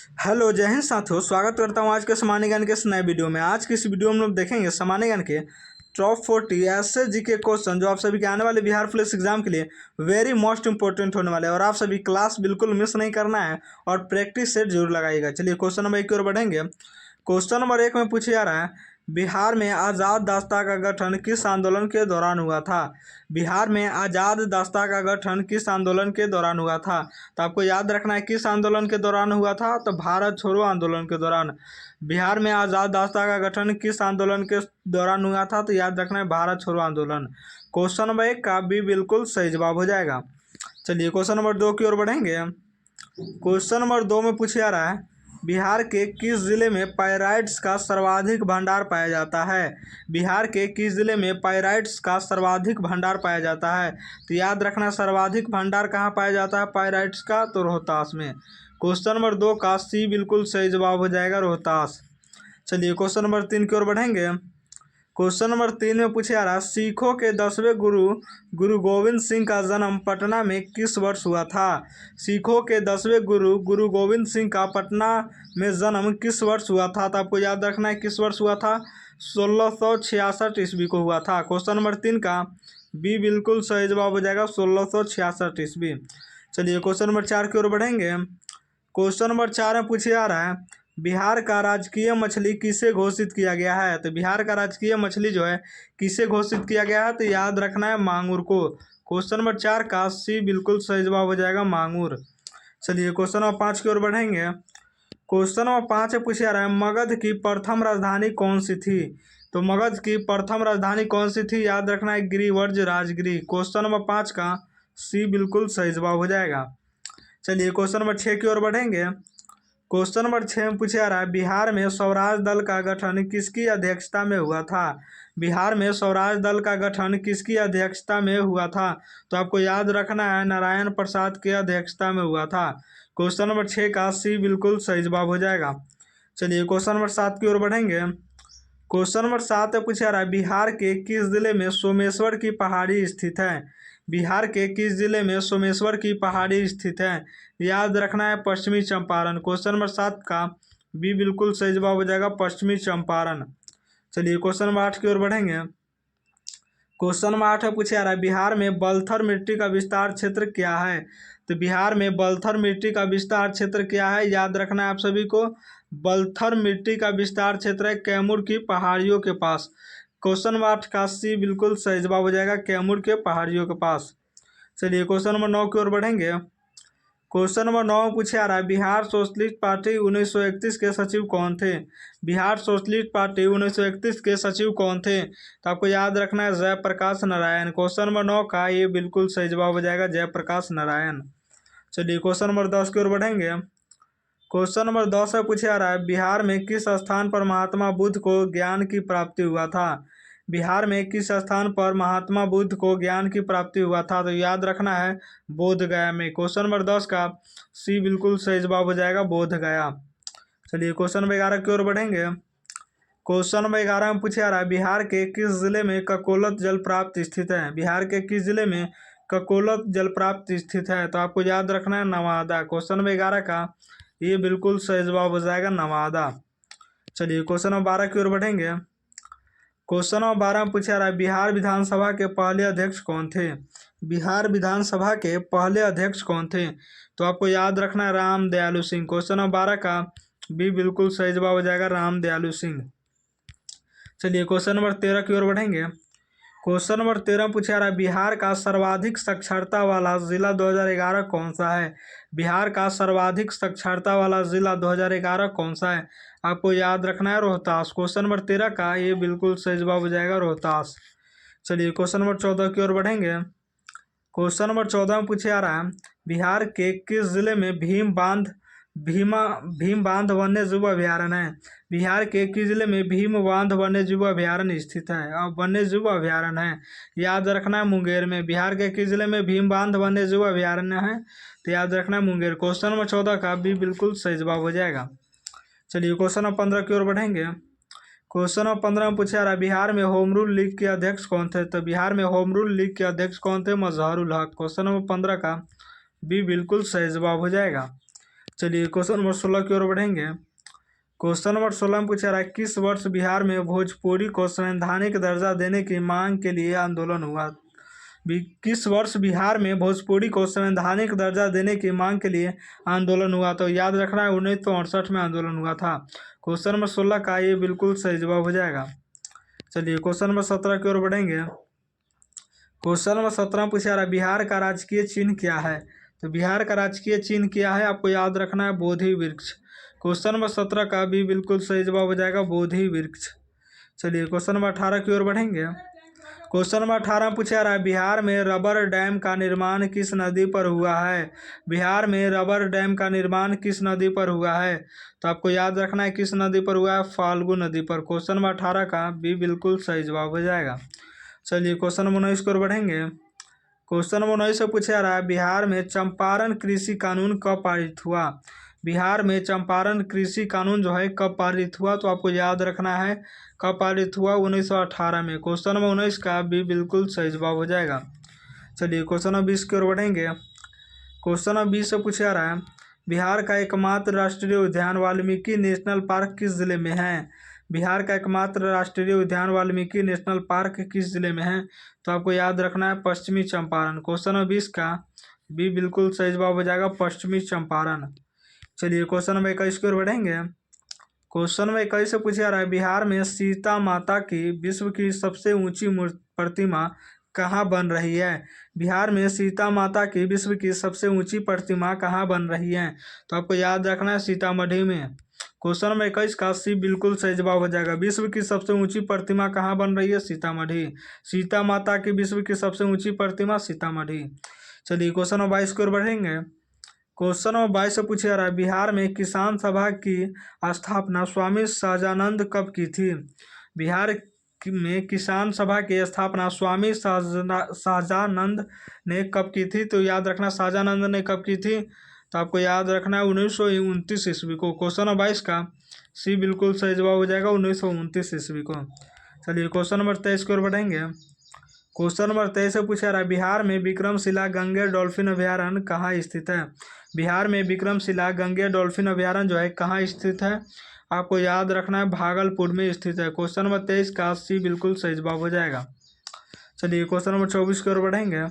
Hello जय हिंद साथियों, स्वागत करता हूँ आज के सामान्य ज्ञान के इस नए वीडियो में। आज की इस वीडियो में हम लोग देखेंगे सामान्य ज्ञान के टॉप 40 ऐसे जीके क्वेश्चन जो आप सभी के आने वाले बिहार पुलिस एग्जाम के लिए वेरी मोस्ट इंपॉर्टेंट होने वाले हैं और आप सभी क्लास बिल्कुल मिस नहीं करना है और प्रैक्टिस सेट जरूर लगाइएगा। चलिए क्वेश्चन नंबर 1 की ओर बढ़ेंगे। क्वेश्चन नंबर 1 में पूछा जा रहा है, बिहार में आज़ाद दास्ता का गठन किस आंदोलन के दौरान हुआ था। बिहार में आज़ाद दास्ता का गठन किस आंदोलन के दौरान हुआ था। तो आपको याद रखना है किस आंदोलन के दौरान हुआ था, तो भारत छोड़ो आंदोलन के दौरान। बिहार में आज़ाद दास्ता का गठन किस आंदोलन के दौरान हुआ था, तो याद रखना है भारत छोड़ो आंदोलन। क्वेश्चन नंबर 1 का भी बिल्कुल सही जवाब हो जाएगा। चलिए क्वेश्चन नंबर 2 की ओर बढ़ेंगे। क्वेश्चन नंबर 2 में पूछा जा रहा है, बिहार के किस जिले में पाइराइट्स का सर्वाधिक भंडार पाया जाता है। बिहार के किस जिले में पाइराइट्स का सर्वाधिक भंडार पाया जाता है। तो याद रखना सर्वाधिक भंडार कहाँ पाया जाता है पाइराइट्स का, तो रोहतास में। क्वेश्चन नंबर 2 का सी बिल्कुल सही जवाब हो जाएगा, रोहतास। चलिए क्वेश्चन नंबर 3 की ओर बढ़ेंगे। क्वेश्चन नंबर 3 में पूछा जा रहा है, सिखों के 10वें गुरु गुरु गोविंद सिंह का जन्म पटना में किस वर्ष हुआ था। सिखों के 10वें गुरु गुरु गोविंद सिंह का पटना में जन्म किस वर्ष हुआ था। तो आपको याद रखना है किस वर्ष हुआ था, 1666 ईस्वी को हुआ था। क्वेश्चन नंबर 3 का बी बिल्कुल सही जवाब हो जाएगा, 1666 ईस्वी। चलिए क्वेश्चन नंबर 4 की ओर बढ़ेंगे। क्वेश्चन नंबर 4 में पूछा जा रहा है, बिहार का राजकीय मछली किसे घोषित किया गया है। तो बिहार का राजकीय मछली जो है किसे घोषित किया गया है, तो याद रखना है मांगुर को। क्वेश्चन नंबर 4 का सी बिल्कुल सही जवाब हो जाएगा, मांगुर। चलिए क्वेश्चन नंबर 5 की ओर बढ़ेंगे। क्वेश्चन नंबर 5 में पूछा जा रहा है, मगध की प्रथम राजधानी कौन सी थी। तो मगध की प्रथम राजधानी कौन सी थी, याद रखना है गिरिवर्ज राजगिरी। क्वेश्चन नंबर 5 का सी बिल्कुल सही जवाब हो जाएगा। चलिए क्वेश्चन नंबर 6 की ओर बढ़ेंगे। क्वेश्चन नंबर 6 में पूछा जा रहा है, बिहार में स्वराज दल का गठन किसकी अध्यक्षता में हुआ था। बिहार में स्वराज दल का गठन किसकी अध्यक्षता में हुआ था। तो आपको याद रखना है नारायण प्रसाद की अध्यक्षता में हुआ था। क्वेश्चन नंबर 6 का सी बिल्कुल सही जवाब हो जाएगा। चलिए क्वेश्चन नंबर 7 की ओर बढ़ेंगे। क्वेश्चन नंबर 7 में पूछा जा रहा है, बिहार के किस जिले में सोमेश्वर की पहाड़ी स्थित है। बिहार के किस जिले में सोमेश्वर की पहाड़ी स्थित है। याद रखना है पश्चिमी चंपारण। क्वेश्चन नंबर 7 का बी बिल्कुल सही जवाब हो जाएगा, पश्चिमी चंपारण। चलिए क्वेश्चन नंबर 8 की ओर बढ़ेंगे। क्वेश्चन नंबर 8 में पूछा जा रहा है, बिहार में बलथर मिट्टी का विस्तार क्षेत्र क्या है। तो बिहार में बलथर मिट्टी का विस्तार क्षेत्र क्या है, याद रखना है आप सभी को, बलथर मिट्टी का विस्तार क्षेत्र है कैमूर की पहाड़ियों के पास। क्वेश्चन नंबर 8 का सी बिल्कुल सही जवाब हो जाएगा, कैमूर के पहाड़ियों के पास। चलिए क्वेश्चन नंबर 9 की ओर बढ़ेंगे। क्वेश्चन नंबर 9 में पूछा जा रहा है, बिहार सोशलिस्ट पार्टी 1931 के सचिव कौन थे। बिहार सोशलिस्ट पार्टी 1931 के सचिव कौन थे। तो आपको याद रखना है जयप्रकाश नारायण। क्वेश्चन नंबर 9 का ये बिल्कुल सही जवाब हो जाएगा, जयप्रकाश नारायण। चलिए क्वेश्चन नंबर 10 की ओर बढ़ेंगे। क्वेश्चन नंबर 10 में पूछा जा रहा है, बिहार में किस स्थान पर महात्मा बुद्ध को ज्ञान की प्राप्ति हुआ था। बिहार में किस स्थान पर महात्मा बुद्ध को ज्ञान की प्राप्ति हुआ था। तो याद रखना है बोध गया में। क्वेश्चन नंबर 10 का सी बिल्कुल सही जवाब हो जाएगा, बोध गया। चलिए क्वेश्चन नंबर 11 की ओर बढ़ेंगे। क्वेश्चन नंबर 11 में पूछा जा रहा है, बिहार के किस जिले में ककोलत जलप्राप्त स्थित है। बिहार के किस जिले में ककोलत जलप्राप्त स्थित है। तो आपको याद रखना है नवादा। क्वेश्चन नंबर 11 का ये बिल्कुल सही जवाब हो जाएगा, नवादा। चलिए क्वेश्चन नंबर 12 की ओर बढ़ेंगे। क्वेश्चन नंबर 12 में पूछा जा रहा है, बिहार विधानसभा के पहले अध्यक्ष कौन थे। बिहार विधानसभा के पहले अध्यक्ष कौन थे। तो आपको याद रखना है राम दयालु सिंह। क्वेश्चन नंबर 12 का भी बिल्कुल सही जवाब हो जाएगा, राम दयालु सिंह। चलिए क्वेश्चन नंबर 13 की ओर बढ़ेंगे। क्वेश्चन नंबर 13 में पूछा जा रहा है, बिहार का सर्वाधिक साक्षरता वाला जिला 2011 कौन सा है। बिहार का सर्वाधिक साक्षरता वाला जिला 2011 कौन सा है। आपको याद रखना है रोहतास। क्वेश्चन नंबर 13 का ये बिल्कुल सही जवाब हो जाएगा, रोहतास। चलिए क्वेश्चन नंबर 14 की ओर बढ़ेंगे। क्वेश्चन नंबर 14 में पूछा जा रहा है, बिहार के किस जिले में भीम बांध वन्य जीव अभयारण्य है। बिहार के किस जिले में भीम बांध वन्य जीव अभयारण्य स्थित है और वन्य जीव अभयारण्य है। याद रखना है मुंगेर में। बिहार के किस जिले में भीम बांध वन्य जीव अभयारण्य है, तो याद रखना है मुंगेर। क्वेश्चन नंबर 14 का भी बिल्कुल सही जवाब हो जाएगा। चलिए क्वेश्चन नंबर 15 की ओर बढ़ेंगे। क्वेश्चन नंबर 15 में पूछा जा रहा है, बिहार में होम रूल लीग के अध्यक्ष कौन थे। तो बिहार में होम रूल लीग के अध्यक्ष कौन थे, मजहरुल हक। क्वेश्चन नंबर 15 का भी बिल्कुल सही जवाब हो जाएगा। चलिए क्वेश्चन नंबर 16 की ओर बढ़ेंगे। क्वेश्चन नंबर 16 में पूछा रहा है, किस वर्ष बिहार में भोजपुरी को संवैधानिक दर्जा देने की मांग के लिए आंदोलन हुआ? किस वर्ष बिहार में भोजपुरी को संवैधानिक दर्जा देने की मांग के लिए आंदोलन हुआ? तो याद रखना है 1968 में आंदोलन हुआ था। क्वेश्चन नंबर 16 का ये बिल्कुल सही जवाब हो जाएगा। चलिए क्वेश्चन नंबर 17 की ओर बढ़ेंगे। क्वेश्चन नंबर 17 में पूछा रहा है, बिहार का राजकीय चिन्ह क्या है? तो बिहार का राजकीय चिन्ह क्या है? आपको याद रखना है बोधि वृक्ष। क्वेश्चन नंबर 17 का भी बिल्कुल सही जवाब हो जाएगा बोधि वृक्ष। चलिए क्वेश्चन नंबर 18 की ओर बढ़ेंगे। क्वेश्चन नंबर 18 में पूछा रहा है, बिहार में रबर डैम का निर्माण किस नदी पर हुआ है? बिहार में रबर डैम का निर्माण किस नदी पर हुआ है? तो आपको याद रखना है किस नदी पर हुआ है? फाल्गु नदी पर। क्वेश्चन नंबर 18 का भी बिल्कुल सही जवाब हो जाएगा। चलिए क्वेश्चन नंबर 19 की ओर बढ़ेंगे। क्वेश्चन नंबर 19 से पूछा रहा है, बिहार में चंपारण कृषि कानून कब पारित हुआ? बिहार में चंपारण कृषि कानून जो है कब पारित हुआ? तो आपको याद रखना है कब पारित हुआ? 1918 में। क्वेश्चन नंबर 19 का भी बिल्कुल सही जवाब हो जाएगा। चलिए क्वेश्चन नंबर 20 की ओर बढ़ेंगे। क्वेश्चन नंबर 20 से पूछा रहा है, बिहार का एकमात्र राष्ट्रीय उद्यान वाल्मीकि नेशनल पार्क किस जिले में है? बिहार का एकमात्र राष्ट्रीय उद्यान वाल्मीकि नेशनल पार्क किस जिले में है? तो आपको याद रखना है पश्चिमी चंपारण। क्वेश्चन नंबर 20 का भी बिल्कुल सही जवाब हो जाएगा पश्चिमी चंपारण। चलिए क्वेश्चन नंबर 21 की ओर बढ़ेंगे। क्वेश्चन नंबर 21 से पूछा रहा है, बिहार में सीता माता की विश्व की सबसे ऊंची प्रतिमा कहाँ बन रही है? बिहार में सीता माता की विश्व की सबसे ऊंची प्रतिमा कहाँ बन रही है? तो आपको याद रखना है सीतामढ़ी में। क्वेश्चन नंबर 21 का सी बिल्कुल सही जवाब हो जाएगा। विश्व की सबसे ऊंची प्रतिमा कहाँ बन रही है? सीतामढ़ी। सीता माता की विश्व की सबसे ऊंची प्रतिमा सीतामढ़ी। चलिए क्वेश्चन नंबर 22 की ओर बढ़ेंगे। क्वेश्चन नंबर 22 से पूछा रहा है, बिहार में किसान सभा की स्थापना स्वामी सहजानंद कब की थी? बिहार में किसान सभा की स्थापना स्वामी सहजानंद ने कब की थी? तो याद रखना सहजानंद ने कब की थी? तो आपको याद रखना है 1929 ईस्वी को। क्वेश्चन नंबर 22 का सी बिल्कुल सही जवाब हो जाएगा 1929 ईस्वी को। चलिए क्वेश्चन नंबर 23 की ओर बढ़ेंगे। क्वेश्चन नंबर 23 से पूछा रहा है, बिहार में विक्रमशिला गंगेर डॉल्फिन अभयारण्य कहाँ स्थित है? बिहार में विक्रमशिला गंगेर डॉल्फिन अभयारण्य जो है कहाँ स्थित है? आपको याद रखना है भागलपुर में स्थित है। क्वेश्चन नंबर 23 का सी बिल्कुल सही जवाब हो जाएगा। चलिए क्वेश्चन नंबर 24 की ओर बढ़ेंगे।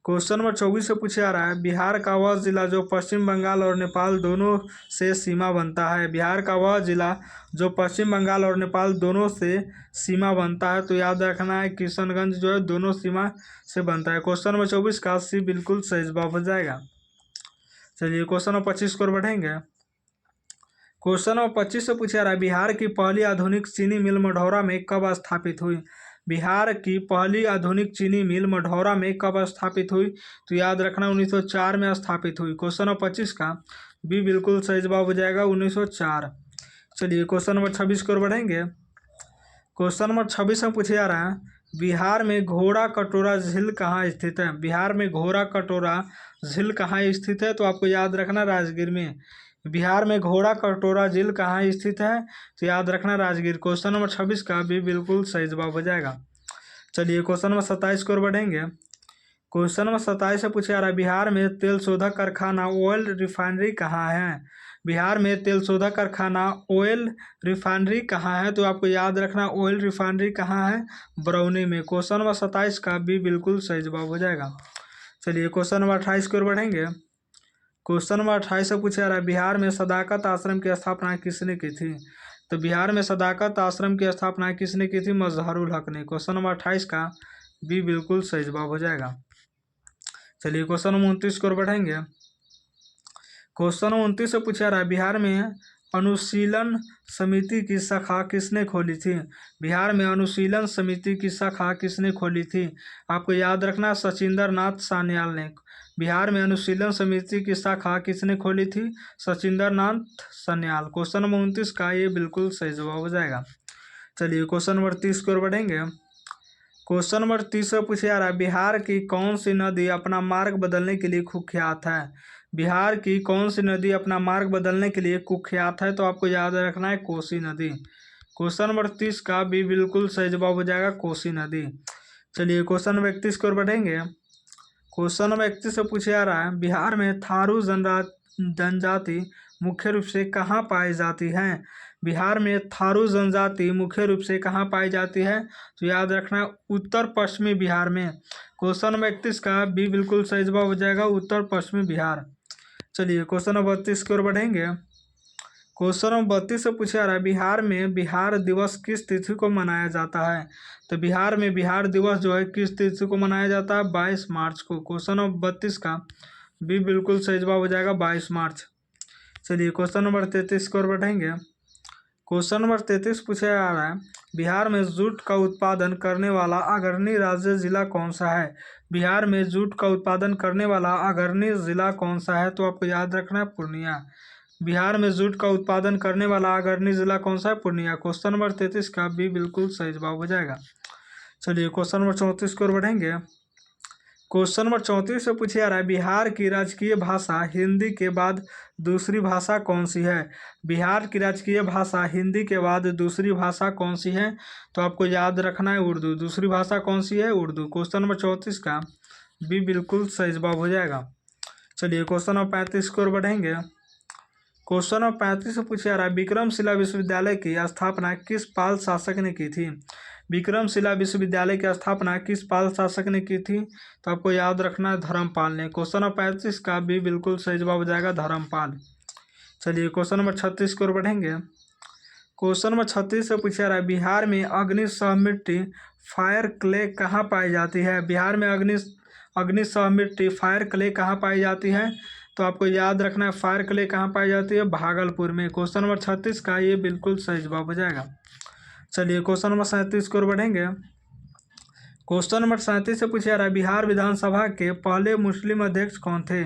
क्वेश्चन नंबर 24 से पूछा रहा है, बिहार का वह जिला जो पश्चिम बंगाल और नेपाल दोनों से सीमा बनता है? बिहार का वह जिला जो पश्चिम बंगाल और नेपाल दोनों से सीमा बनता है? तो याद रखना है किशनगंज जो है दोनों सीमा से बनता है। क्वेश्चन नंबर 24 का सी बिल्कुल सही जवाब हो जाएगा। चलिए क्वेश्चन नंबर 25 की ओर बढ़ेंगे। क्वेश्चन नंबर 25 से पूछा रहा है, बिहार की पहली आधुनिक चीनी मिल मढ़ौरा में कब स्थापित हुई? बिहार की पहली आधुनिक चीनी मिल मढ़ौरा में कब स्थापित हुई? तो याद रखना 1904 में स्थापित हुई। क्वेश्चन नंबर 25 का भी बिल्कुल सही जवाब हो जाएगा 1904। चलिए क्वेश्चन नंबर 26 की ओर बढ़ेंगे। क्वेश्चन नंबर 26 में पूछा जा रहा है, बिहार में घोड़ा कटोरा झील कहाँ स्थित है? बिहार में घोड़ा कटोरा झील कहाँ स्थित है? तो आपको याद रखना राजगीर में। बिहार में घोड़ा कटोरा झील कहाँ स्थित है? तो याद रखना राजगीर। क्वेश्चन नंबर 26 का भी बिल्कुल सही जवाब हो जाएगा। चलिए क्वेश्चन नंबर 27 की ओर बढ़ेंगे। क्वेश्चन नंबर 27 से पूछा जा रहा है, बिहार में तेल शोधक कारखाना ऑयल रिफाइनरी कहाँ है? बिहार में तेल शोधक कारखाना ऑयल रिफाइनरी कहाँ है? तो आपको याद रखना ऑयल रिफाइनरी कहाँ है? बरौनी में। क्वेश्चन नंबर 27 का भी बिल्कुल सही जवाब हो जाएगा। चलिए क्वेश्चन नंबर 28 की ओर बढ़ेंगे। क्वेश्चन नंबर 28 से पूछा जा रहा है, बिहार में सदाकत आश्रम की स्थापना किसने की थी? तो बिहार में सदाकत आश्रम की स्थापना किसने की थी? मजहरुल हक ने। क्वेश्चन नंबर 28 का भी बिल्कुल सही जवाब हो जाएगा। चलिए क्वेश्चन नंबर 29 की ओर बढ़ेंगे। क्वेश्चन नंबर 29 से पूछा रहा है, बिहार में अनुशीलन समिति की शाखा किसने खोली थी? बिहार में अनुशीलन समिति की शाखा किसने खोली थी? आपको याद रखना सचिंदर नाथ सान्याल ने। बिहार में अनुशीलन समिति की शाखा किसने खोली थी? सचिंदर नाथ सान्याल। क्वेश्चन नंबर 29 का ये बिल्कुल सही जवाब हो जाएगा। चलिए क्वेश्चन नंबर 30 की ओर बढ़ेंगे। क्वेश्चन नंबर 30 से पूछा जा रहा है, बिहार की कौन सी नदी अपना मार्ग बदलने के लिए कुख्यात है? बिहार की कौन सी नदी अपना मार्ग बदलने के लिए कुख्यात है? तो आपको याद रखना है कोसी नदी। क्वेश्चन नंबर 30 का भी बिल्कुल सही जवाब हो जाएगा कोसी नदी। चलिए क्वेश्चन नंबर 31 की ओर बढ़ेंगे। क्वेश्चन नंबर 31 से पूछा जा रहा है, बिहार में थारू जनजाति मुख्य रूप से कहाँ पाई जाती है? बिहार में थारू जनजाति मुख्य रूप से कहाँ पाई जाती है? तो याद रखना उत्तर पश्चिमी बिहार में। क्वेश्चन नंबर 31 का बी बिल्कुल सही जवाब हो जाएगा, उत्तर पश्चिमी बिहार। चलिए क्वेश्चन नंबर 32 की ओर बढ़ेंगे। क्वेश्चन नंबर 32 से पूछा जा रहा है बिहार में बिहार दिवस किस तिथि को मनाया जाता है? तो बिहार में बिहार दिवस जो है किस तिथि को मनाया जाता है? 22 मार्च को। क्वेश्चन नंबर 32 का बी बिल्कुल सही जवाब हो जाएगा, 22 मार्च। चलिए क्वेश्चन नंबर 33 की ओर बढ़ेंगे। क्वेश्चन नंबर 33 पूछा जा रहा है बिहार में जूट का उत्पादन करने वाला अग्रणी राज्य जिला कौन सा है? बिहार में जूट का उत्पादन करने वाला अग्रणी जिला कौन सा है? तो आपको याद रखना है पूर्णिया। बिहार में जूट का उत्पादन करने वाला अग्रणी जिला कौन सा है? पूर्णिया। क्वेश्चन नंबर 33 का बी बिल्कुल सही जवाब हो जाएगा। चलिए क्वेश्चन नंबर 34 की ओर बढ़ेंगे। क्वेश्चन नंबर 34 से पूछा जा रहा है बिहार की राजकीय भाषा हिंदी के बाद दूसरी भाषा कौन सी है? बिहार की राजकीय भाषा हिंदी के बाद दूसरी भाषा कौन सी है? तो आपको याद रखना है उर्दू। दूसरी भाषा कौन सी है? उर्दू। क्वेश्चन नंबर 34 का बी बिल्कुल सही जवाब हो जाएगा। चलिए क्वेश्चन नंबर 35 की ओर बढ़ेंगे। क्वेश्चन नंबर 35 से पूछा जा रहा है विक्रमशिला विश्वविद्यालय की स्थापना किस पाल शासक ने की थी? विक्रमशिला विश्वविद्यालय की स्थापना किस पाल शासक ने की थी? तो आपको याद रखना है धर्मपाल ने। क्वेश्चन नंबर 35 का भी बिल्कुल सही जवाब हो जाएगा, धर्मपाल। चलिए क्वेश्चन नंबर 36 की ओर बढ़ेंगे। क्वेश्चन नंबर 36 से पूछा जा रहा है बिहार में अग्निशह मिट्टी फायर क्ले कहाँ पाई जाती है? बिहार में अग्निशह मिट्टी फायर क्ले कहाँ पाई जाती है? तो आपको याद रखना है फायर क्ले कहाँ पाई जाती है? भागलपुर में। क्वेश्चन नंबर 36 का ये बिल्कुल सही जवाब हो जाएगा। चलिए क्वेश्चन नंबर 37 की ओर बढ़ेंगे। क्वेश्चन नंबर 37 से पूछा जा रहा है बिहार विधानसभा के पहले मुस्लिम अध्यक्ष कौन थे?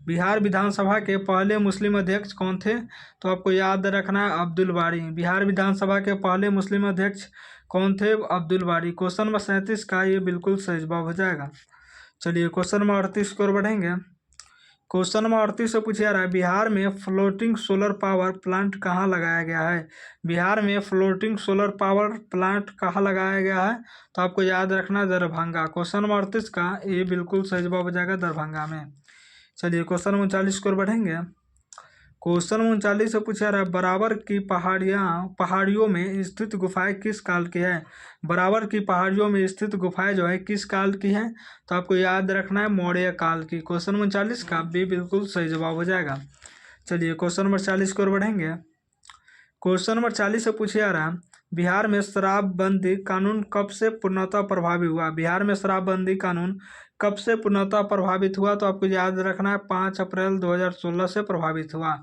बिहार विधानसभा के पहले मुस्लिम अध्यक्ष कौन थे? तो आपको याद रखना है अब्दुल बारी। बिहार विधानसभा के पहले मुस्लिम अध्यक्ष कौन थे? अब्दुल बारी। क्वेश्चन नंबर 37 का ये बिल्कुल सही जवाब हो जाएगा। चलिए क्वेश्चन नंबर 38 की ओर बढ़ेंगे। क्वेश्चन नंबर 38 से पूछा जा रहा है बिहार में फ्लोटिंग सोलर पावर प्लांट कहाँ लगाया गया है? बिहार में फ्लोटिंग सोलर पावर प्लांट कहाँ लगाया गया है? तो आपको याद रखना दरभंगा। क्वेश्चन नंबर 38 का ये बिल्कुल सही जवाब हो जाएगा, दरभंगा में। चलिए क्वेश्चन नंबर 39 की ओर बढ़ेंगे। क्वेश्चन नंबर 39 से पूछा जा रहा है बराबर की पहाड़ियों में स्थित गुफाएं किस काल की है? बराबर की पहाड़ियों में स्थित गुफाएं जो है किस काल की है? तो आपको याद रखना है मौर्य काल की। क्वेश्चन नंबर 40 का भी बिल्कुल सही जवाब हो जाएगा। चलिए क्वेश्चन नंबर 40 की ओर बढ़ेंगे। क्वेश्चन नंबर 40 से पूछा जा रहा है बिहार में शराबबंदी कानून कब से पूर्णतः प्रभावी हुआ? बिहार में शराबबंदी कानून कब से पूर्णतः प्रभावित हुआ? तो आपको याद रखना है 5 अप्रैल 2016 से प्रभावित हुआ।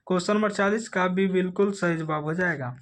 क्वेश्चन नंबर 40 का भी बिल्कुल सही जवाब हो जाएगा।